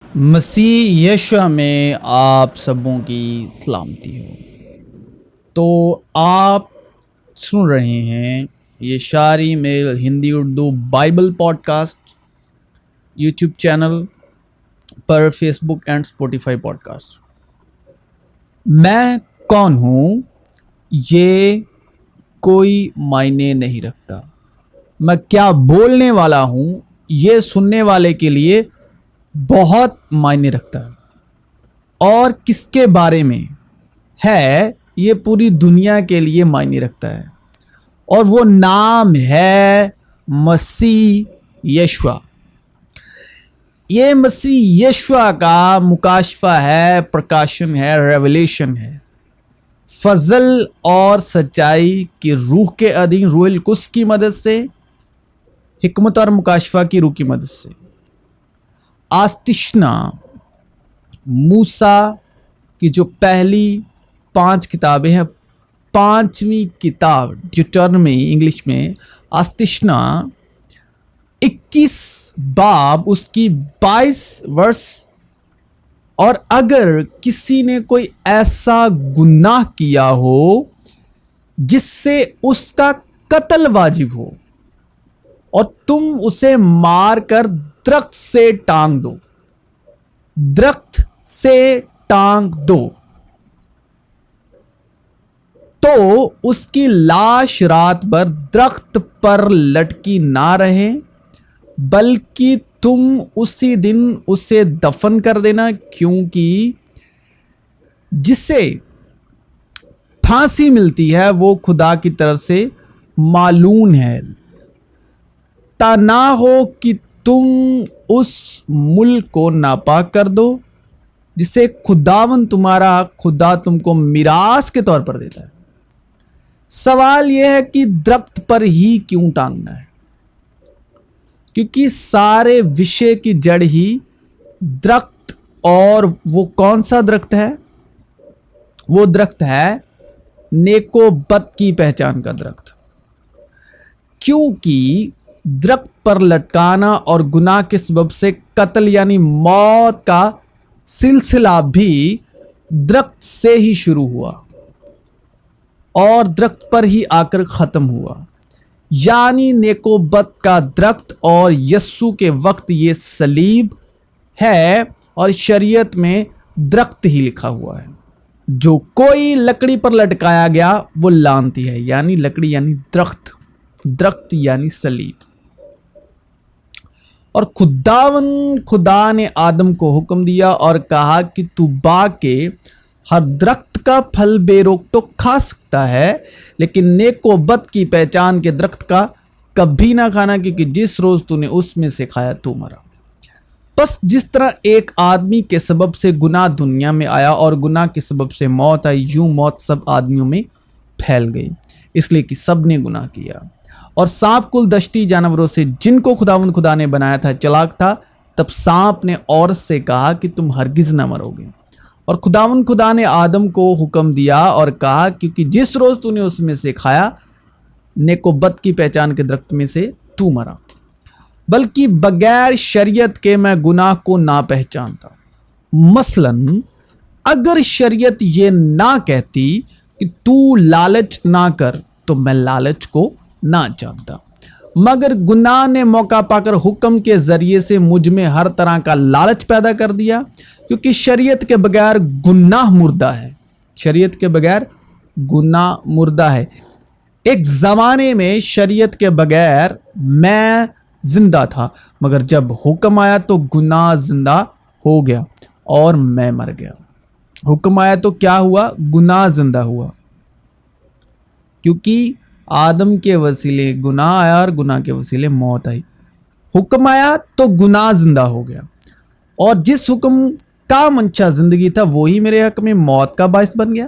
مسیح یشوع میں آپ سبوں کی سلامتی ہو۔ تو آپ سن رہے ہیں یہ شاعری میل Hindi Urdu bible podcast YouTube channel پر، Facebook and Spotify podcast. میں کون ہوں یہ کوئی معنی نہیں رکھتا، میں کیا بولنے والا ہوں یہ سننے والے کے لیے بہت معنی رکھتا ہے، اور کس کے بارے میں ہے یہ پوری دنیا کے لیے معنی رکھتا ہے، اور وہ نام ہے مسیح یشوع۔ یہ مسیح یشوع کا مکاشفہ ہے، پرکاشن ہے، ریویلیشن ہے، فضل اور سچائی کی روح کے ادھین، روح القدس کی مدد سے، حکمت اور مکاشفہ کی روح کی مدد سے۔ آستشنا موسیٰ کی جو پہلی 5 کتابیں ہیں، 5ویں کتاب ڈیوٹرنومی انگلش میں آستشنا 21 باب اس کی 22 ورس، اور اگر کسی نے کوئی ایسا گناہ کیا ہو جس سے اس کا قتل واجب ہو، اور تم اسے مار کر درخت سے ٹانگ دو، درخت سے ٹانگ دو، تو اس کی لاش رات بھر درخت پر لٹکی نہ رہے، بلکہ تم اسی دن اسے دفن کر دینا، کیونکہ جسے پھانسی ملتی ہے وہ خدا کی طرف سے معلوم ہے، تا نہ ہو کہ تم اس ملک کو ناپاک کر دو جسے خداوند تمہارا خدا تم کو میراث کے طور پر دیتا ہے۔ سوال یہ ہے کہ درخت پر ہی کیوں ٹانگنا ہے؟ کیونکہ سارے وشے کی جڑ ہی درخت، اور وہ کون سا درخت ہے؟ وہ درخت ہے نیک و بد کی پہچان کا درخت۔ کیونکہ درخت پر لٹکانا اور گناہ کے سبب سے قتل یعنی موت کا سلسلہ بھی درخت سے ہی شروع ہوا اور درخت پر ہی آ کر ختم ہوا، یعنی نیک و بد کا درخت۔ اور یسوع کے وقت یہ صلیب ہے، اور شریعت میں درخت ہی لکھا ہوا ہے۔ جو کوئی لکڑی پر لٹکایا گیا وہ لعنتی ہے، یعنی لکڑی یعنی درخت، درخت یعنی صلیب۔ اور خدا نے آدم کو حکم دیا اور کہا کہ تو باغ کے ہر درخت کا پھل بے روک ٹوک کھا سکتا ہے، لیکن نیک و بد کی پہچان کے درخت کا کبھی نہ کھانا، کیونکہ جس روز تو نے اس میں سے کھایا تو مرا۔ بس جس طرح ایک آدمی کے سبب سے گناہ دنیا میں آیا اور گناہ کے سبب سے موت آئی، یوں موت سب آدمیوں میں پھیل گئی، اس لیے کہ سب نے گناہ کیا۔ اور سانپ کل دشتی جانوروں سے جن کو خدا نے بنایا تھا چلاک تھا، تب سانپ نے عورت سے کہا کہ تم ہرگز نہ مرو گے۔ اور خدا نے آدم کو حکم دیا اور کہا کیونکہ جس روز تو نے اس میں سے کھایا، نیک و بد کی پہچان کے درخت میں سے تو مرا۔ بلکہ بغیر شریعت کے میں گناہ کو نہ پہچانتا۔ مثلاً اگر شریعت یہ نہ کہتی کہ تو لالچ نہ کر، تو میں لالچ کو نہ جانتا، مگر گناہ نے موقع پا کر حکم کے ذریعے سے مجھ میں ہر طرح کا لالچ پیدا کر دیا، کیونکہ شریعت کے بغیر گناہ مردہ ہے، شریعت کے بغیر گناہ مردہ ہے۔ ایک زمانے میں شریعت کے بغیر میں زندہ تھا، مگر جب حکم آیا تو گناہ زندہ ہو گیا اور میں مر گیا۔ حکم آیا تو کیا ہوا؟ گناہ زندہ ہوا، کیونکہ آدم کے وسیلے گناہ آیا اور گناہ کے وسیلے موت آئی۔ حکم آیا تو گناہ زندہ ہو گیا، اور جس حکم کا منشا زندگی تھا وہی میرے حق میں موت کا باعث بن گیا،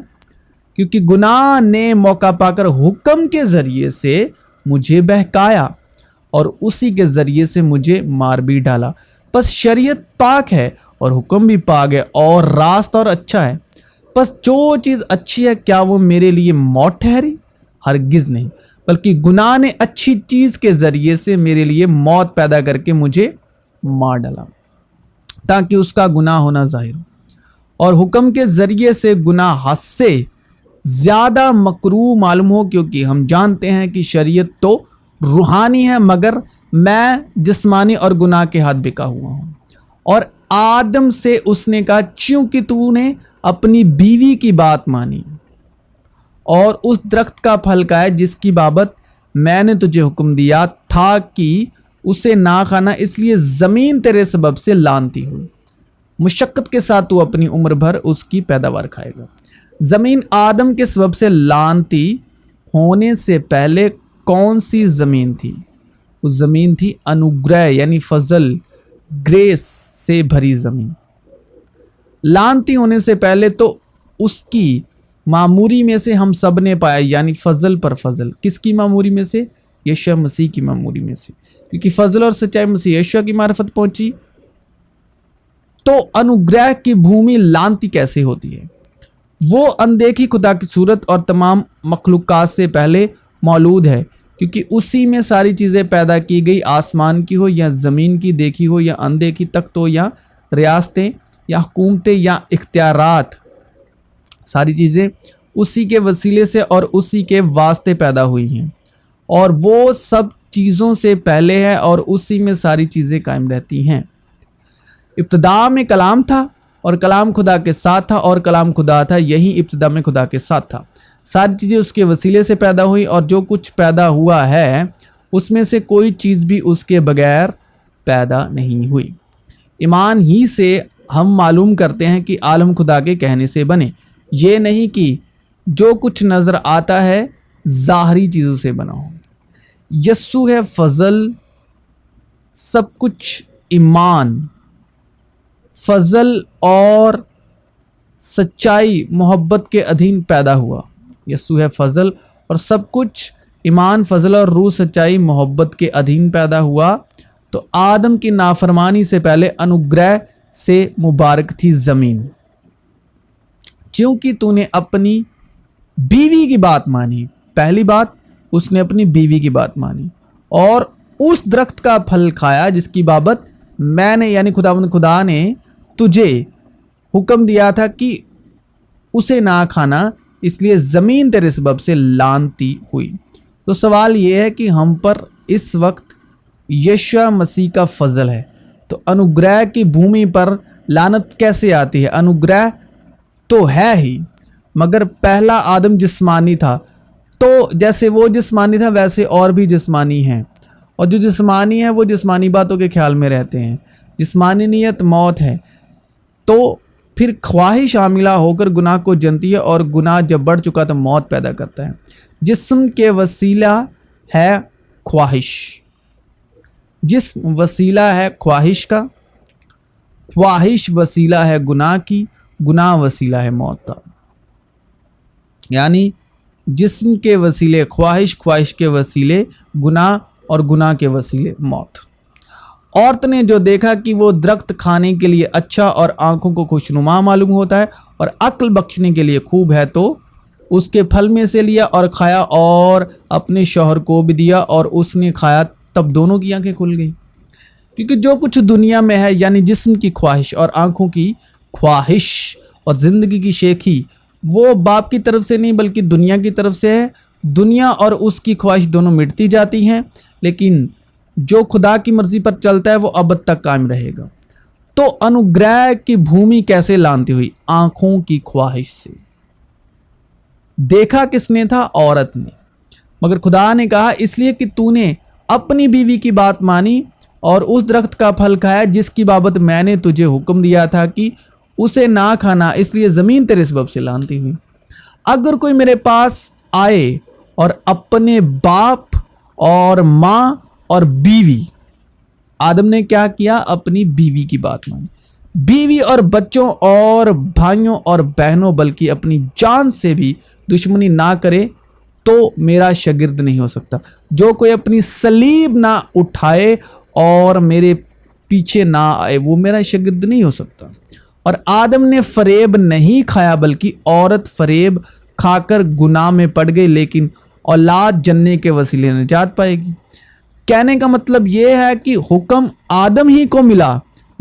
کیونکہ گناہ نے موقع پا کر حکم کے ذریعے سے مجھے بہکایا اور اسی کے ذریعے سے مجھے مار بھی ڈالا۔ پس شریعت پاک ہے اور حکم بھی پاک ہے اور راست اور اچھا ہے۔ پس جو چیز اچھی ہے کیا وہ میرے لیے موت ٹھہری؟ ہرگز نہیں، بلکہ گناہ نے اچھی چیز کے ذریعے سے میرے لیے موت پیدا کر کے مجھے مار ڈالا، تاکہ اس کا گناہ ہونا ظاہر ہو، اور حکم کے ذریعے سے گناہ حد سے زیادہ مکروہ معلوم ہو، کیونکہ ہم جانتے ہیں کہ شریعت تو روحانی ہے مگر میں جسمانی اور گناہ کے ہاتھ بکا ہوا ہوں۔ اور آدم سے اس نے کہا چونکہ تو نے اپنی بیوی کی بات مانی اور اس درخت کا پھل کھایا جس کی بابت میں نے تجھے حکم دیا تھا کہ اسے نہ کھانا، اس لیے زمین تیرے سبب سے لعنتی ہوئی، مشقت کے ساتھ تو اپنی عمر بھر اس کی پیداوار کھائے گا۔ زمین آدم کے سبب سے لعنتی ہونے سے پہلے کون سی زمین تھی؟ وہ زمین تھی انوگرہ یعنی فضل، گریس سے بھری زمین۔ لعنتی ہونے سے پہلے تو اس کی معموری میں سے ہم سب نے پایا، یعنی فضل پر فضل۔ کس کی معموری میں سے؟ یشوع مسیح کی معموری میں سے، کیونکہ فضل اور سچائی مسیح یشوع کی معرفت پہنچی۔ تو انوگرہ کی بھومی لعنتی کیسے ہوتی ہے؟ وہ اندیکھی خدا کی صورت اور تمام مخلوقات سے پہلے مولود ہے، کیونکہ اسی میں ساری چیزیں پیدا کی گئی، آسمان کی ہو یا زمین کی، دیکھی ہو یا اندیکھی، تخت ہو یا ریاستیں یا حکومتیں یا اختیارات، ساری چیزیں اسی کے وسیلے سے اور اسی کے واسطے پیدا ہوئی ہیں، اور وہ سب چیزوں سے پہلے ہے اور اسی میں ساری چیزیں قائم رہتی ہیں۔ ابتدا میں کلام تھا اور کلام خدا کے ساتھ تھا اور کلام خدا تھا، یہی ابتدا میں خدا کے ساتھ تھا۔ ساری چیزیں اس کے وسیلے سے پیدا ہوئی، اور جو کچھ پیدا ہوا ہے اس میں سے کوئی چیز بھی اس کے بغیر پیدا نہیں ہوئی۔ ایمان ہی سے ہم معلوم کرتے ہیں کہ عالم خدا کے کہنے سے بنے، یہ نہیں کہ جو کچھ نظر آتا ہے ظاہری چیزوں سے بنا ہو۔ یسوع ہے فضل، سب کچھ ایمان، فضل اور سچائی محبت کے ادھین پیدا ہوا۔ یسوع ہے فضل اور سب کچھ ایمان، فضل اور روح سچائی محبت کے ادھین پیدا ہوا۔ تو آدم کی نافرمانی سے پہلے انوگرہ سے مبارک تھی زمین، چونکہ تو نے اپنی بیوی کی بات مانی۔ پہلی بات، اس نے اپنی بیوی کی بات مانی اور اس درخت کا پھل کھایا جس کی بابت میں نے یعنی خدا نے تجھے حکم دیا تھا کہ اسے نہ کھانا، اس لیے زمین تیرے سبب سے لعنتی ہوئی۔ تو سوال یہ ہے کہ ہم پر اس وقت یشوع مسیح کا فضل ہے، تو انوگرہ کی بھومی پر لعنت کیسے آتی ہے؟ انوگرہ تو ہے ہی، مگر پہلا آدم جسمانی تھا، تو جیسے وہ جسمانی تھا ویسے اور بھی جسمانی ہیں، اور جو جسمانی ہے وہ جسمانی باتوں کے خیال میں رہتے ہیں۔ جسمانی نیت موت ہے، تو پھر خواہش عاملہ ہو کر گناہ کو جنتی ہے، اور گناہ جب بڑھ چکا تو موت پیدا کرتا ہے۔ جسم کے وسیلہ ہے خواہش، جسم وسیلہ ہے خواہش کا، خواہش وسیلہ ہے گناہ کی، گناہ وسیلہ ہے موت کا۔ یعنی جسم کے وسیلے خواہش، خواہش کے وسیلے گناہ، اور گناہ کے وسیلے موت۔ عورت نے جو دیکھا کہ وہ درخت کھانے کے لیے اچھا اور آنکھوں کو خوشنما معلوم ہوتا ہے اور عقل بخشنے کے لیے خوب ہے، تو اس کے پھل میں سے لیا اور کھایا اور اپنے شوہر کو بھی دیا، اور اس نے کھایا، تب دونوں کی آنکھیں کھل گئیں۔ کیونکہ جو کچھ دنیا میں ہے یعنی جسم کی خواہش اور آنکھوں کی خواہش اور زندگی کی شیخی، وہ باپ کی طرف سے نہیں بلکہ دنیا کی طرف سے ہے۔ دنیا اور اس کی خواہش دونوں مٹتی جاتی ہیں، لیکن جو خدا کی مرضی پر چلتا ہے وہ ابد تک قائم رہے گا۔ تو انوگرہ کی بھومی کیسے لعنتی ہوئی؟ آنکھوں کی خواہش سے۔ دیکھا کس نے تھا؟ عورت نے، مگر خدا نے کہا اس لیے کہ تو نے اپنی بیوی کی بات مانی اور اس درخت کا پھل کھایا جس کی بابت میں نے تجھے حکم دیا تھا کہ اسے نہ کھانا، اس لیے زمین تیرے سبب سے لعنتی ہوئی۔ اگر کوئی میرے پاس آئے اور اپنے باپ اور ماں اور بیوی، آدم نے کیا کیا؟ اپنی بیوی کی بات مانی، بیوی اور بچوں اور بھائیوں اور بہنوں بلکہ اپنی جان سے بھی دشمنی نہ کرے تو میرا شاگرد نہیں ہو سکتا۔ جو کوئی اپنی صلیب نہ اٹھائے اور میرے پیچھے نہ آئے وہ میرا شاگرد نہیں ہو سکتا۔ اور آدم نے فریب نہیں کھایا بلکہ عورت فریب کھا کر گناہ میں پڑ گئی، لیکن اولاد جننے کے وسیلے نجات پائے گی۔ کہنے کا مطلب یہ ہے کہ حکم آدم ہی کو ملا،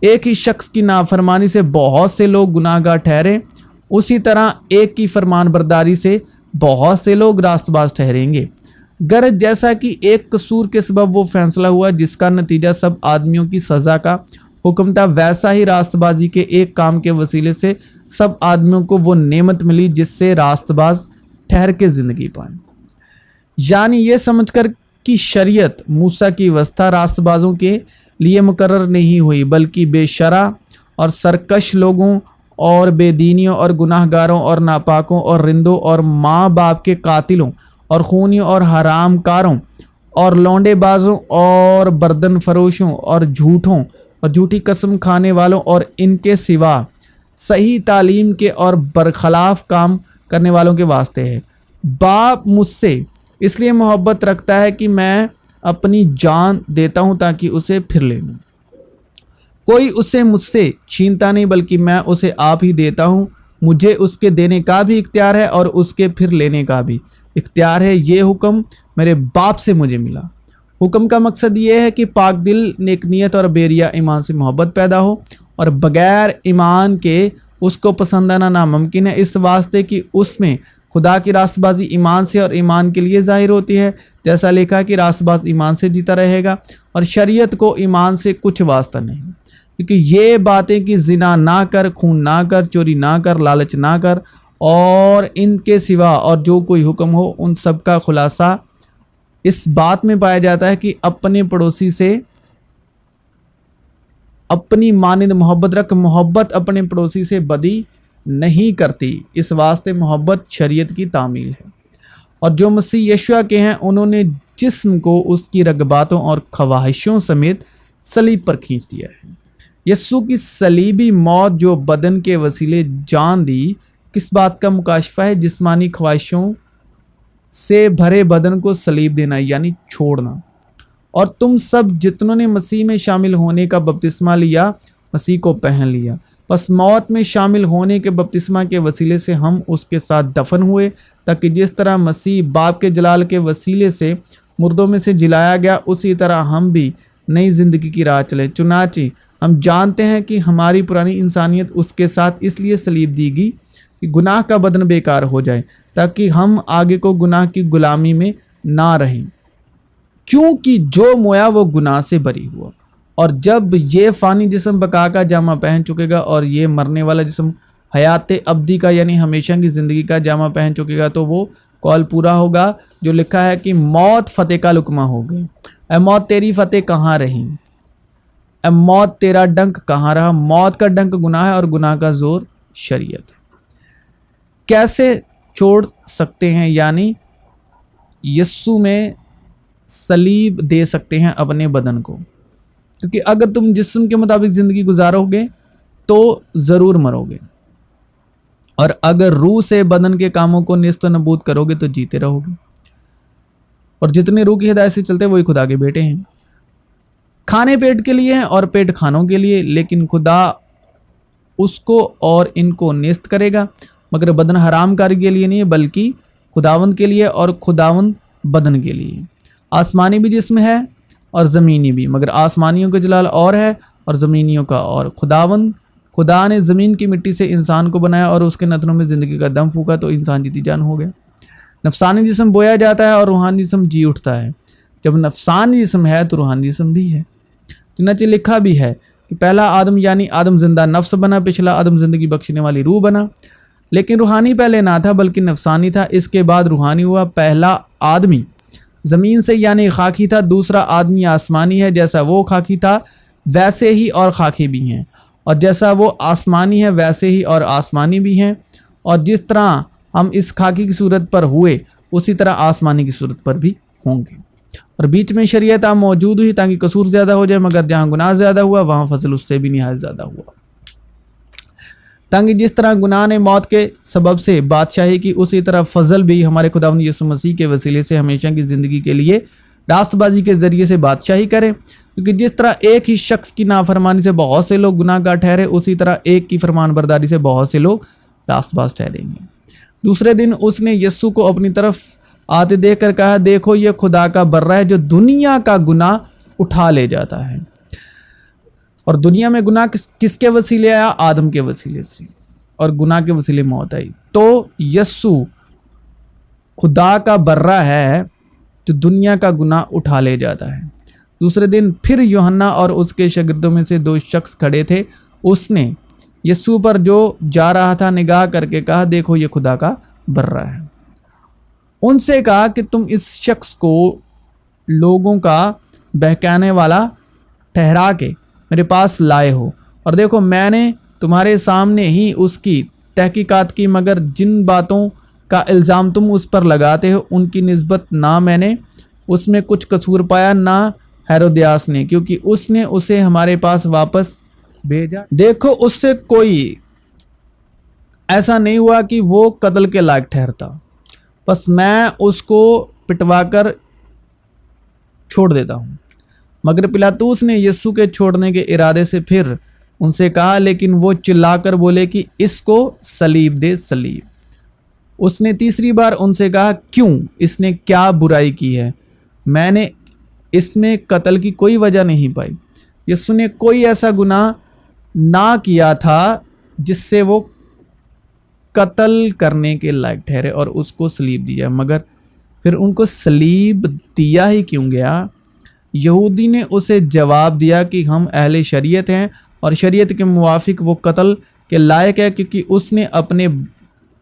ایک ہی شخص کی نافرمانی سے بہت سے لوگ گناہگار ٹھہرے، اسی طرح ایک کی فرمان برداری سے بہت سے لوگ راست باز ٹھہریں گے۔ غرض جیسا کہ ایک قصور کے سبب وہ فیصلہ ہوا جس کا نتیجہ سب آدمیوں کی سزا کا حکم تھا، ویسا ہی راست بازی کے ایک کام کے وسیلے سے سب آدمیوں کو وہ نعمت ملی جس سے راست باز ٹھہر کے زندگی پائیں۔ یعنی یہ سمجھ کر کہ شریعت موسیٰ کی وسطی راست بازوں کے لیے مقرر نہیں ہوئی، بلکہ بے شرع اور سرکش لوگوں اور بے دینیوں اور گناہ گاروں اور ناپاکوں اور رندوں اور ماں باپ کے قاتلوں اور خونیوں اور حرام کاروں اور لونڈے بازوں اور بردن فروشوں اور جھوٹوں اور جھوٹی قسم کھانے والوں اور ان کے سوا صحیح تعلیم کے اور برخلاف کام کرنے والوں کے واسطے ہے۔ باپ مجھ سے اس لیے محبت رکھتا ہے کہ میں اپنی جان دیتا ہوں تاکہ اسے پھر لے لوں۔ کوئی اسے مجھ سے چھینتا نہیں بلکہ میں اسے آپ ہی دیتا ہوں۔ مجھے اس کے دینے کا بھی اختیار ہے اور اس کے پھر لینے کا بھی اختیار ہے۔ یہ حکم میرے باپ سے مجھے ملا۔ حکم کا مقصد یہ ہے کہ پاک دل، نیک نیت اور بے ریا ایمان سے محبت پیدا ہو، اور بغیر ایمان کے اس کو پسند آنا ناممکن ہے، اس واسطے کہ اس میں خدا کی راست بازی ایمان سے اور ایمان کے لیے ظاہر ہوتی ہے، جیسا لکھا کہ راست باز ایمان سے جیتا رہے گا، اور شریعت کو ایمان سے کچھ واسطہ نہیں، کیونکہ یہ باتیں کہ زنا نہ کر، خون نہ کر، چوری نہ کر، لالچ نہ کر اور ان کے سوا اور جو کوئی حکم ہو، ان سب کا خلاصہ اس بات میں پایا جاتا ہے کہ اپنے پڑوسی سے اپنی مانند محبت رکھ۔ محبت اپنے پڑوسی سے بدی نہیں کرتی، اس واسطے محبت شریعت کی تعمیل ہے۔ اور جو مسیح یشوع کے ہیں انہوں نے جسم کو اس کی رغباتوں اور خواہشوں سمیت صلیب پر کھینچ دیا ہے۔ یسوع کی صلیبی موت جو بدن کے وسیلے جان دی، کس بات کا مکاشفہ ہے؟ جسمانی خواہشوں سے بھرے بدن کو صلیب دینا یعنی چھوڑنا۔ اور تم سب جتنوں نے مسیح میں شامل ہونے کا بپتسمہ لیا، مسیح کو پہن لیا۔ پس موت میں شامل ہونے کے بپتسمہ کے وسیلے سے ہم اس کے ساتھ دفن ہوئے، تاکہ جس طرح مسیح باپ کے جلال کے وسیلے سے مردوں میں سے جلایا گیا، اسی طرح ہم بھی نئی زندگی کی راہ چلیں۔ چنانچہ ہم جانتے ہیں کہ ہماری پرانی انسانیت اس کے ساتھ اس لیے صلیب دی گئی کہ گناہ کا بدن بیکار ہو جائے، تاکہ ہم آگے کو گناہ کی غلامی میں نہ رہیں، کیونکہ جو مویا وہ گناہ سے بری ہوا۔ اور جب یہ فانی جسم بقا کا جامہ پہن چکے گا اور یہ مرنے والا جسم حیات ابدی کا یعنی ہمیشہ کی زندگی کا جامہ پہن چکے گا، تو وہ قول پورا ہوگا جو لکھا ہے کہ موت فتح کا لقمہ ہو گئی۔ اے موت تیری فتح کہاں رہی؟ اے موت تیرا ڈنک کہاں رہا؟ موت کا ڈنک گناہ ہے اور گناہ کا زور شریعت ہے۔ کیسے چھوڑ سکتے ہیں؟ یعنی یسوع میں صلیب دے سکتے ہیں اپنے بدن کو، کیونکہ اگر تم جسم کے مطابق زندگی گزارو گے تو ضرور مرو گے، اور اگر روح سے بدن کے کاموں کو نیست و نابود کرو گے تو جیتے رہو گے۔ اور جتنے روح کی ہدایت سے چلتے وہی خدا کے بیٹے ہیں۔ کھانے پیٹ کے لیے ہیں اور پیٹ کھانوں کے لیے، لیکن خدا اس کو اور ان کو نیست کرے گا، مگر بدن حرام کاری کے لیے نہیں بلکہ خداوند کے لیے، اور خداوند بدن کے لیے۔ آسمانی بھی جسم ہے اور زمینی بھی، مگر آسمانیوں کا جلال اور ہے اور زمینیوں کا اور۔ خدا نے زمین کی مٹی سے انسان کو بنایا اور اس کے نتنوں میں زندگی کا دم پھونکا تو انسان جیتی جان ہو گیا۔ نفسانی جسم بویا جاتا ہے اور روحانی جسم جی اٹھتا ہے۔ جب نفسانی جسم ہے تو روحانی جسم بھی ہے۔ چنانچہ لکھا بھی ہے کہ پہلا آدم یعنی آدم زندہ نفس بنا، پچھلا آدم زندگی بخشنے والی روح بنا۔ لیکن روحانی پہلے نہ تھا بلکہ نفسانی تھا، اس کے بعد روحانی ہوا۔ پہلا آدمی زمین سے یعنی خاکی تھا، دوسرا آدمی آسمانی ہے۔ جیسا وہ خاکی تھا ویسے ہی اور خاکی بھی ہیں، اور جیسا وہ آسمانی ہے ویسے ہی اور آسمانی بھی ہیں۔ اور جس طرح ہم اس خاکی کی صورت پر ہوئے اسی طرح آسمانی کی صورت پر بھی ہوں گے۔ اور بیچ میں شریعت موجود ہوئی تاکہ قصور زیادہ ہو جائے، مگر جہاں گناہ زیادہ ہوا وہاں فضل اس سے بھی نہایت زیادہ ہوا، تاکہ جس طرح گناہ نے موت کے سبب سے بادشاہی کی، اسی طرح فضل بھی ہمارے خداوند یسوع مسیح کے وسیلے سے ہمیشہ کی زندگی کے لیے راست بازی کے ذریعے سے بادشاہی کرے۔ کیونکہ جس طرح ایک ہی شخص کی نافرمانی سے بہت سے لوگ گناہ گار ٹھہرے، اسی طرح ایک کی فرمان برداری سے بہت سے لوگ راست باز ٹھہریں گے۔ دوسرے دن اس نے یسوع کو اپنی طرف آتے دیکھ کر کہا، دیکھو یہ خدا کا برہ ہے جو دنیا کا گناہ اٹھا لے جاتا ہے۔ اور دنیا میں گناہ کس کے وسیلے آیا؟ آدم کے وسیلے سے، اور گناہ کے وسیلے موت آئی۔ تو یسوع خدا کا برہ ہے جو دنیا کا گناہ اٹھا لے جاتا ہے۔ دوسرے دن پھر یوحنا اور اس کے شاگردوں میں سے 2 شخص کھڑے تھے۔ اس نے یسوع پر جو جا رہا تھا نگاہ کر کے کہا، دیکھو یہ خدا کا برہ ہے۔ ان سے کہا کہ تم اس شخص کو لوگوں کا بہکانے والا ٹھہرا کے میرے پاس لائے ہو، اور دیکھو میں نے تمہارے سامنے ہی اس کی تحقیقات کی، مگر جن باتوں کا الزام تم اس پر لگاتے ہو ان کی نسبت نہ میں نے اس میں کچھ قصور پایا نہ ہیرودیاس نے، کیونکہ اس نے اسے ہمارے پاس واپس بھیجا۔ دیکھو اس سے کوئی ایسا نہیں ہوا کہ وہ قتل کے لائق ٹھہرتا، بس میں اس کو پٹوا کر چھوڑ دیتا ہوں۔ مگر پلاطوس نے یسوع کے چھوڑنے کے ارادے سے پھر ان سے کہا، لیکن وہ چلا کر بولے کہ اس کو صلیب دے، صلیب۔ اس نے تیسری بار ان سے کہا، کیوں؟ اس نے کیا برائی کی ہے؟ میں نے اس میں قتل کی کوئی وجہ نہیں پائی۔ یسوع نے کوئی ایسا گناہ نہ کیا تھا جس سے وہ قتل کرنے کے لائق ٹھہرے اور اس کو صلیب دیا، مگر پھر ان کو صلیب دیا ہی کیوں گیا؟ یہودی نے اسے جواب دیا کہ ہم اہل شریعت ہیں اور شریعت کے موافق وہ قتل کے لائق ہے، کیونکہ اس نے اپنے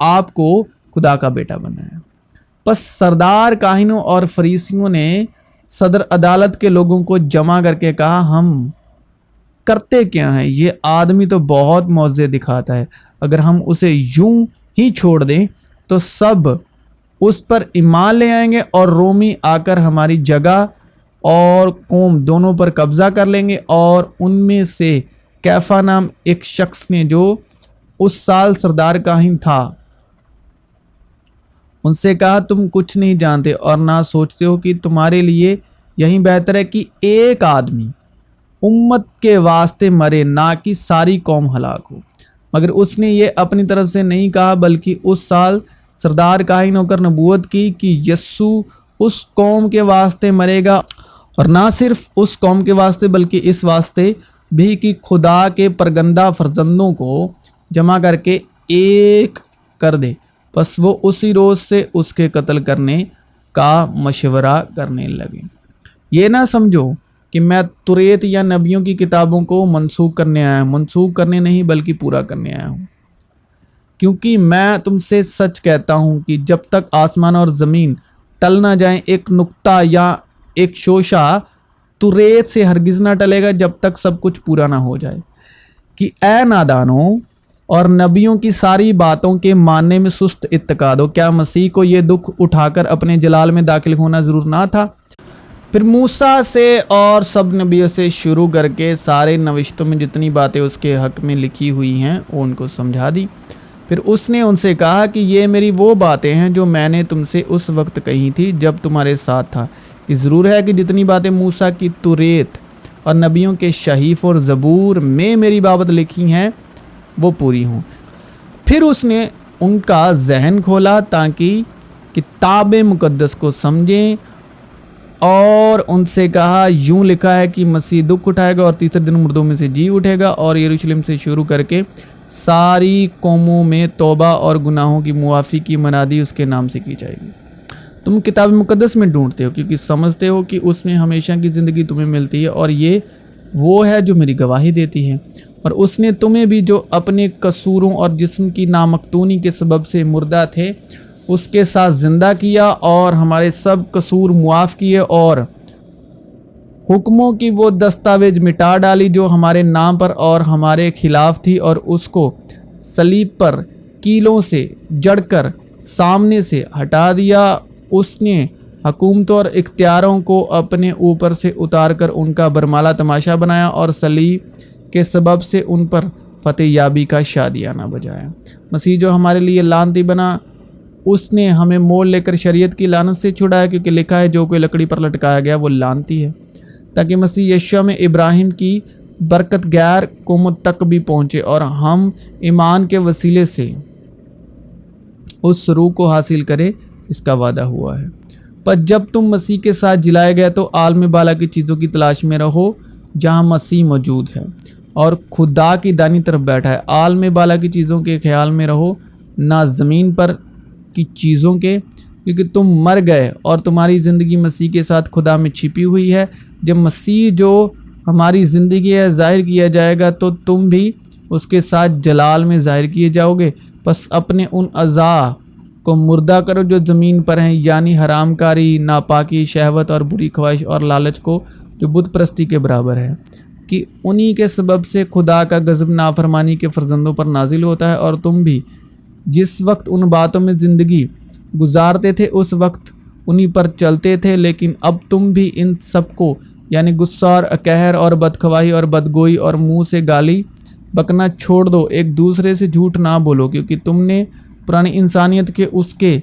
آپ کو خدا کا بیٹا بنایا۔ پس سردار کاہنوں اور فریسیوں نے صدر عدالت کے لوگوں کو جمع کر کے کہا، ہم کرتے کیا ہیں؟ یہ آدمی تو بہت معجزے دکھاتا ہے۔ اگر ہم اسے یوں ہی چھوڑ دیں تو سب اس پر ایمان لے آئیں گے، اور رومی آ کر ہماری جگہ اور قوم دونوں پر قبضہ کر لیں گے۔ اور ان میں سے کیفا نام ایک شخص نے جو اس سال سردار کاہن تھا ان سے کہا، تم کچھ نہیں جانتے اور نہ سوچتے ہو کہ تمہارے لیے یہی بہتر ہے کہ ایک آدمی امت کے واسطے مرے، نہ کہ ساری قوم ہلاک ہو۔ مگر اس نے یہ اپنی طرف سے نہیں کہا، بلکہ اس سال سردار کاہن ہو کر نبوت کی کہ یسوع اس قوم کے واسطے مرے گا، اور نہ صرف اس قوم کے واسطے بلکہ اس واسطے بھی کہ خدا کے پرگندہ فرزندوں کو جمع کر کے ایک کر دے۔ پس وہ اسی روز سے اس کے قتل کرنے کا مشورہ کرنے لگے۔ یہ نہ سمجھو کہ میں توریت یا نبیوں کی کتابوں کو منسوخ کرنے آیا ہوں، منسوخ کرنے نہیں بلکہ پورا کرنے آیا ہوں۔ کیونکہ میں تم سے سچ کہتا ہوں کہ جب تک آسمان اور زمین ٹل نہ جائیں، ایک نقطہ یا ایک شوشہ توریت سے ہرگز نہ ٹلے گا جب تک سب کچھ پورا نہ ہو جائے۔ کہ اے نادانوں اور نبیوں کی ساری باتوں کے ماننے میں سست اتقاد ہو، کیا مسیح کو یہ دکھ اٹھا کر اپنے جلال میں داخل ہونا ضرور نہ تھا؟ پھر موسیٰ سے اور سب نبیوں سے شروع کر کے سارے نوشتوں میں جتنی باتیں اس کے حق میں لکھی ہوئی ہیں وہ ان کو سمجھا دی۔ پھر اس نے ان سے کہا کہ یہ میری وہ باتیں ہیں جو میں نے تم سے اس وقت کہی تھی جب تمہارے ساتھ تھا، کہ ضرور ہے کہ جتنی باتیں موسیٰ کی توریت اور نبیوں کے صحیفے اور زبور میں میری بابت لکھی ہیں وہ پوری ہوں۔ پھر اس نے ان کا ذہن کھولا تاکہ کتاب مقدس کو سمجھیں، اور ان سے کہا، یوں لکھا ہے کہ مسیح دکھ اٹھائے گا اور تیسرے دن مردوں میں سے جی اٹھے گا، اور یروشلم سے شروع کر کے ساری قوموں میں توبہ اور گناہوں کی معافی کی منادی اس کے نام سے کی جائے گی۔ تم کتاب مقدس میں ڈھونڈتے ہو کیونکہ سمجھتے ہو کہ اس میں ہمیشہ کی زندگی تمہیں ملتی ہے، اور یہ وہ ہے جو میری گواہی دیتی ہے۔ اور اس نے تمہیں بھی جو اپنے قصوروں اور جسم کی نامختونی کے سبب سے مردہ تھے اس کے ساتھ زندہ کیا، اور ہمارے سب قصور معاف کیے، اور حکموں کی وہ دستاویز مٹا ڈالی جو ہمارے نام پر اور ہمارے خلاف تھی، اور اس کو صلیب پر کیلوں سے جڑ کر سامنے سے ہٹا دیا۔ اس نے حکومتوں اور اختیاروں کو اپنے اوپر سے اتار کر ان کا برمالا تماشا بنایا، اور صلیب کے سبب سے ان پر فتح یابی کا شادیانہ بجایا۔ مسیح جو ہمارے لیے لعنتی بنا، اس نے ہمیں مول لے کر شریعت کی لعنت سے چھڑایا، کیونکہ لکھا ہے جو کوئی لکڑی پر لٹکایا گیا وہ لعنتی ہے، تاکہ مسیح یشوع میں ابراہیم کی برکت غیر قوموں تک بھی پہنچے، اور ہم ایمان کے وسیلے سے اس روح کو حاصل کرے اس کا وعدہ ہوا ہے۔ پر جب تم مسیح کے ساتھ جلائے گئے تو عالم بالا کی چیزوں کی تلاش میں رہو جہاں مسیح موجود ہے اور خدا کی دائیں طرف بیٹھا ہے۔ عالم بالا کی چیزوں کے خیال میں رہو، نہ زمین پر کی چیزوں کے، کیونکہ تم مر گئے اور تمہاری زندگی مسیح کے ساتھ خدا میں چھپی ہوئی ہے۔ جب مسیح جو ہماری زندگی ہے ظاہر کیا جائے گا تو تم بھی اس کے ساتھ جلال میں ظاہر کیے جاؤ گے۔ پس اپنے ان اعضاء کو مردہ کرو جو زمین پر ہیں، یعنی حرام کاری، ناپاکی، شہوت اور بری خواہش اور لالچ کو، جو بت پرستی کے برابر ہے، کہ انہی کے سبب سے خدا کا غضب نافرمانی کے فرزندوں پر نازل ہوتا ہے۔ اور تم بھی جس وقت ان باتوں میں زندگی گزارتے تھے اس وقت انہی پر چلتے تھے، لیکن اب تم بھی ان سب کو، یعنی غصہ اور اکہر اور بدخواہی اور بدگوئی اور منہ سے گالی بکنا چھوڑ دو۔ ایک دوسرے سے جھوٹ نہ بولو، کیونکہ تم نے پرانی انسانیت کے اس کے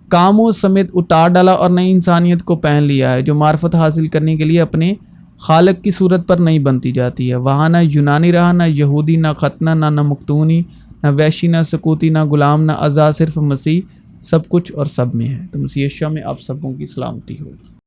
کاموں سمیت اتار ڈالا اور نئی انسانیت کو پہن لیا ہے، جو معرفت حاصل کرنے کے لیے اپنے خالق کی صورت پر نہیں بنتی جاتی ہے۔ وہاں نہ یونانی رہا، نہ یہودی، نہ ختنہ، نہ مختونی، نہ ویشی، نہ سکوتی، نہ غلام، نہ آزاد، صرف مسیح سب کچھ اور سب میں ہے۔ تو مسیح یسوع میں آپ سبوں کی سلامتی ہو۔